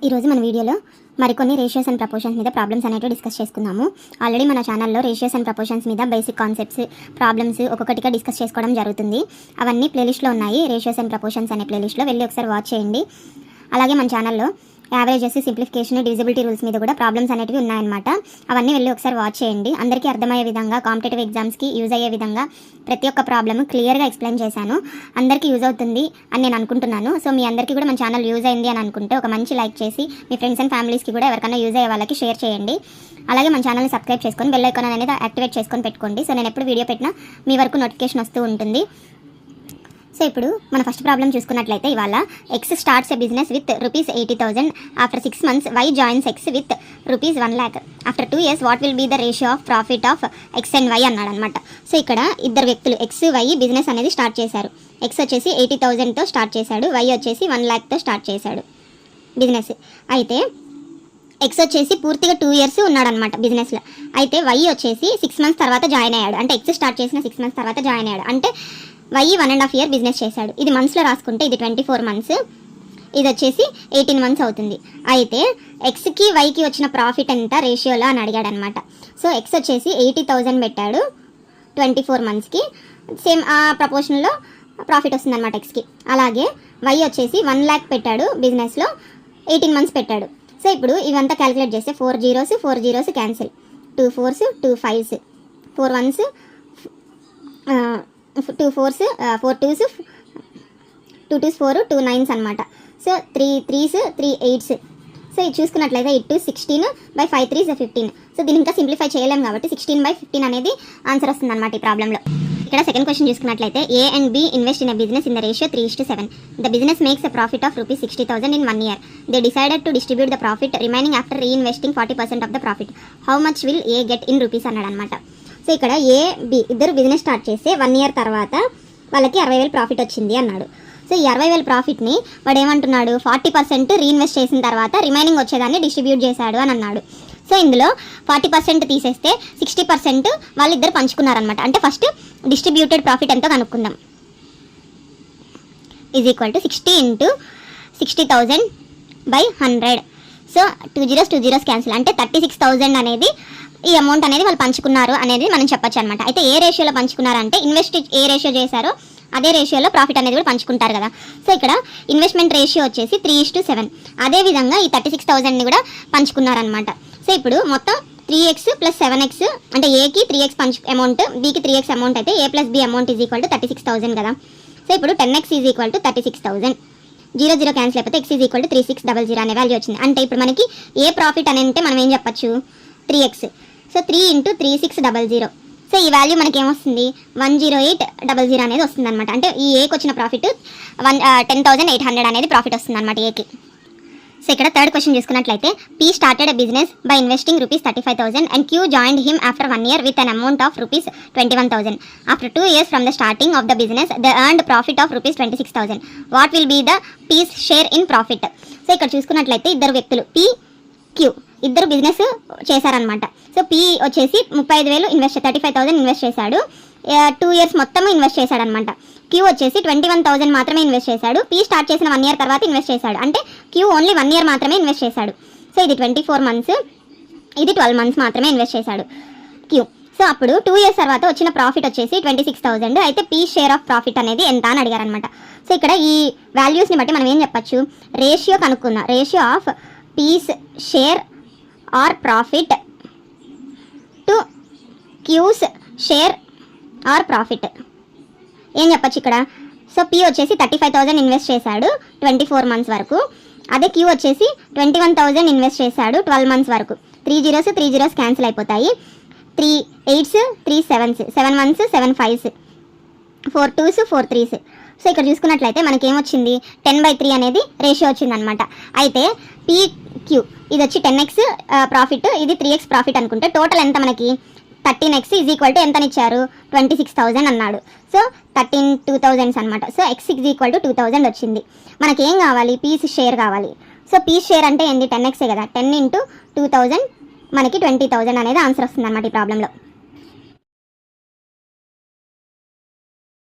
ఈరోజు మన వీడియోలో మరికొన్ని రేషియోస్ అండ్ ప్రపోర్షన్స్ మీద ప్రాబ్లమ్స్ అనేవి డిస్కస్ చేసుకుందాము. ఆల్రెడీ మన ఛానల్లో రేషియోస్ అండ్ ప్రపోర్షన్స్ మీద బేసిక్ కాన్సెప్ట్స్ ప్రాబ్లమ్స్ ఒక్కొక్కటిగా డిస్కస్ చేసుకోవడం జరుగుతుంది. అవన్నీ ప్లేలిస్ట్లో ఉన్నాయి. రేషియోస్ అండ్ ప్రపోర్షన్స్ అనే ప్లేలిస్ట్లో వెళ్ళి ఒకసారి వాచ్ చేయండి. అలాగే మన ఛానల్లో యావరేజెస్, సింప్లిఫికేషన్, డివిజిబిలిటీ రూల్స్ మీద కూడా ప్రాబ్లమ్స్ అనేవి ఉన్నాయన్నమాట. అవన్నీ వెళ్ళి ఒకసారి వాచ్ చేయండి. అందరికీ అర్థమయ్యే విధంగా, కాంపిటేటివ్ ఎగ్జామ్స్కి యూజ్ అయ్యే విధంగా ప్రతి ఒక్క ప్రాబ్లమ్ క్లియర్గా ఎక్స్ప్లెయిన్ చేశాను. అందరికీ యూజ్ అవుతుంది అని నేను అనుకుంటున్నాను. సో మీ అందరికీ కూడా మన ఛానల్ యూజ్ అయింది అని అనుకుంటే ఒక మంచి లైక్ చేసి మీ ఫ్రెండ్స్ అండ్ ఫ్యామిలీస్కి కూడా ఎవరికైనా యూజ్ అయ్యే వాళ్ళకి షేర్ చేయండి. అలాగే మన ఛానల్ని సబ్స్క్రైబ్ చేసుకొని బెల్ ఐకాన్ అనేది యాక్టివేట్ చేసుకొని పెట్టుకోండి. సో నేను ఎప్పుడు వీడియో పెట్టినా మీ వరకు నోటిఫికేషన్ వస్తూ ఉంటుంది. సో ఇప్పుడు మన ఫస్ట్ ప్రాబ్లం చూసుకున్నట్లయితే ఇవాళ X starts a business with ₹80,000. After 6 months Y joins X with ₹1,00,000. After 2 years what will be the ratio of profit of X and Y అన్నాడు అనమాట. సో ఇక్కడ ఇద్దరు వ్యక్తులు ఎక్స్ వై బిజినెస్ అనేది స్టార్ట్ చేశారు. X వచ్చేసి 80,000తో స్టార్ట్ చేశాడు, వై వచ్చేసి 1,00,000తో స్టార్ట్ చేశాడు బిజినెస్. అయితే ఎక్స్ వచ్చేసి పూర్తిగా 2 years ఉన్నాడనమాట బిజినెస్లో. అయితే వై వచ్చేసి 6 months తర్వాత జాయిన్ అయ్యాడు. అంటే ఎక్స్ స్టార్ట్ చేసిన 6 months తర్వాత జాయిన్ అయ్యాడు. అంటే వై 1.5 year బిజినెస్ చేశాడు. ఇది మంత్స్లో రాసుకుంటే ఇది 24 months, ఇది వచ్చేసి 18 months అవుతుంది. అయితే ఎక్స్కి వైకి వచ్చిన ప్రాఫిట్ ఎంత రేషియోలో అని అడిగాడు అనమాట. సో ఎక్స్ వచ్చేసి 80,000 పెట్టాడు 24 monthsకి. సేమ్ ఆ ప్రపోర్షన్లో ప్రాఫిట్ వస్తుంది అనమాట ఎక్స్కి. అలాగే వై వచ్చేసి 1,00,000 పెట్టాడు బిజినెస్లో, 18 months పెట్టాడు. సో ఇప్పుడు ఇవంతా క్యాలిక్యులేట్ చేస్తే 4 zeros cancel, 2 4s 2 5s, 4 1s 2 4s 4 2s 2 2s 4 2 9s అనమాట. So 3 3s 3 8s. సో ఇది చూసుకున్నట్లయితే 8 16 by 5 3s 15. సో దీన్ని ఇంకా సింప్లిఫై చేయలేము కాబట్టి 16/15 అనేది ఆన్సర్ వస్తుంది అనమాట ఈ ప్రాబ్లంలో. ఇక్కడ సెకండ్ క్వశ్చన్ చూసుకున్నట్లయితే A and B invest in a business in the ratio 3:7. The business makes a profit of ₹60,000 in 1 year. They decided to distribute the profit remaining after reinvesting 40% of the profit. How much will A get in rupees అన్నాడు అనమాట. So ఇక్కడ A B ఇద్దరు business start చేస్తే 1 year తర్వాత వాళ్ళకి 60,000 profit వచ్చింది అన్నాడు. So ఈ 60,000 ప్రాఫిట్ని వాడు ఏమంటున్నాడు, 40% రీఇన్వెస్ట్ చేసిన తర్వాత రిమైనింగ్ వచ్చేదాన్ని డిస్ట్రిబ్యూట్ చేశాడు అని అన్నాడు. సో ఇందులో 40% తీసేస్తే 60% వాళ్ళిద్దరు పంచుకున్నారనమాట. అంటే ఫస్ట్ డిస్ట్రిబ్యూటెడ్ ప్రాఫిట్ ఎంతో కనుక్కుందాం. Is equal to 60 into 60,000/100. So 2 zeros cancel. అంటే 36,000 అనేది ఈ అమౌంట్ అనేది వాళ్ళు పంచుకున్నారు అనేది మనం చెప్పొచ్చు అనమాట. అయితే ఏ రేషియోలో పంచుకున్నారంటే ఇన్వెస్ట్ ఏ రేషియో చేశారో అదే రేషియోలో ప్రాఫిట్ అనేది కూడా పంచుకుంటారు కదా. సో ఇక్కడ ఇన్వెస్ట్మెంట్ రేషియో వచ్చేసి 3:7. అదేవిధంగా ఈ 36,000ని కూడా పంచుకున్నారనమాట. సో ఇప్పుడు మొత్తం 3x + 7x, అంటే ఏకి 3x అమౌంట్, బీకి 3x అమౌంట్ అయితే a + b amount is equal to 36,000 కదా. సో ఇప్పుడు 10x is equal to 36,000. 0 cancel అయిపోతే x ఈజ్ ఈక్వల్ టు 3600 అనే వాల్యూ వచ్చింది. అంటే ఇప్పుడు మనకి ఏ ప్రాఫిట్ అని అంటే మనం ఏం చెప్పచ్చు, 3x. So 3 into 3600. సో ఈ వాల్యూ మనకి ఏమొస్తుంది, 10800 అనేది వస్తుంది అనమాట. అంటే ఈ ఏకి వచ్చిన ప్రాఫిట్ 10,800 అనేది ప్రాఫిట్ వస్తుంది అనమాట ఏకి. సో ఇక్కడ థర్డ్ క్వశ్చన్ చూసుకున్నట్లయితే P started a business by investing ₹35,000 and Q joined him after 1 year with an amount of ₹21,000. After 2 years from the starting of the business the earned profit of ₹26,000. What will be the P's share in profit. So ఇక్కడ చూసుకున్నట్లయితే ఇద్దరు వ్యక్తులు P Q ఇద్దరు business చేశారనమాట. So P వచ్చేసి 35,000 35,000 invest చేశాడు. 2 years మొత్తం invest చేశాడు అనమాట. క్యూ వచ్చేసి 21,000 మాత్రమే ఇన్వెస్ట్ చేశాడు. పీ స్టార్ట్ చేసిన 1 year తర్వాత ఇన్వెస్ట్ చేశాడు. అంటే క్యూ ఓన్లీ 1 year మాత్రమే ఇన్వెస్ట్ చేశాడు. సో ఇది 24 months, ఇది 12 months మాత్రమే ఇన్వెస్ట్ చేశాడు క్యూ. సో అప్పుడు 2 years తర్వాత వచ్చిన ప్రాఫిట్ వచ్చేసి 26,000. అయితే పీ షేర్ ఆఫ్ ప్రాఫిట్ అనేది ఎంత అని అడిగారు అనమాట. సో ఇక్కడ ఈ వాల్యూస్ని బట్టి మనం ఏం చెప్పచ్చు, రేషియో కనుక్కుందాం. Ratio of P's share or profit to Q's share or profit ఏం చెప్పచ్చు ఇక్కడ. సో పీ వచ్చేసి 35,000 ఇన్వెస్ట్ చేశాడు 24 months వరకు. అదే క్యూ వచ్చేసి 21,000 ఇన్వెస్ట్ చేశాడు 12 months వరకు. 3 zeros క్యాన్సిల్ అయిపోతాయి. 3 8s 3 7s, 7 1s 7 5s, 4 2s 4 3s. So ఇక్కడ చూసుకున్నట్లయితే మనకి ఏమొచ్చింది, 10/3 అనేది రేషియో వచ్చిందనమాట. అయితే పీ క్యూ ఇది వచ్చి 10x ప్రాఫిట్, ఇది 3x ప్రాఫిట్ అనుకుంటే టోటల్ ఎంత మనకి 13x ఈజ్ ఈక్వల్ టు ఎంతనిచ్చారు, 26,000 అన్నాడు. సో 13,2000 అనమాట. So x is equal to 2000 వచ్చింది. మనకేం కావాలి, పీస్ షేర్ కావాలి. సో పీస్ షేర్ అంటే ఏంది, 10x కదా. 10 into 2000 మనకి 20,000 అనేది ఆన్సర్ వస్తుంది అనమాట ఈ ప్రాబ్లంలో.